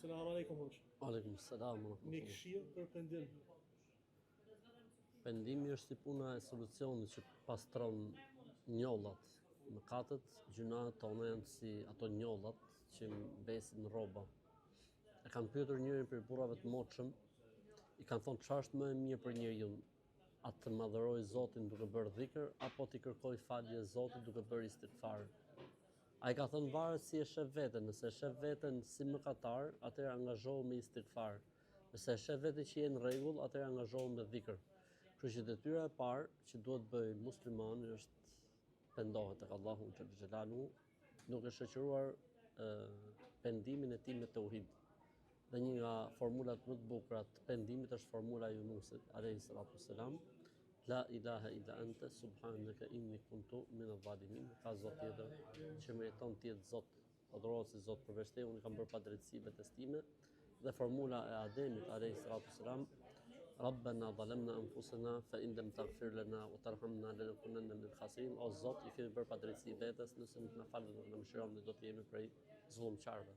Selamun alaikum hoxh. Aleikum selam. Një këshill për pendim. Pendimi është si puna e solucionit që pastron njollat. Mëkatet, gjunat tona janë si ato njollat që mbesin në rroba. E kanë pyetur njërin për burrave të moshëm, i kanë thonë çfarë është më e mirë për njeriu, atë të madhëroj Zotin duke bërë dhikr apo t'i kërkoj falje Zotit duke bërë istighfar. Ai ka thënë varet si e shef veten, nëse e shef veten si mëkatar, atëherë angazhohu me istighfar. Nëse e shef veten që je në rregull, atëherë angazhohu me dhikr. Kështu që detyra e parë që duhet bëj muslimani është pendohet tek Allahu xhelalu, duke shoqëruar pendimin e tij me tauhid. Dhe një nga formulat më të bukura të pendimit është formula e Yunusit alayhi salatu wassalam, la ilaha illa anta subhanaka inni kuntu minadh dhalimin. Ka zot tjetër që meriton të jetë zot, adhurohet si zot përveç teje, unë kam bërë padrejtësi vetes time. Dhe formula e Ademit alayhi salatu wassalam, Rabbana zalamna anfusana fa in lam taghfir lana wa tarhamna lanakunanna minal khasirin. O Zot, i kemi bërë padrejtësi vetes, nëse nuk na fal dhe nuk na mëshiron, ne do të jemi prej zullumçarëve.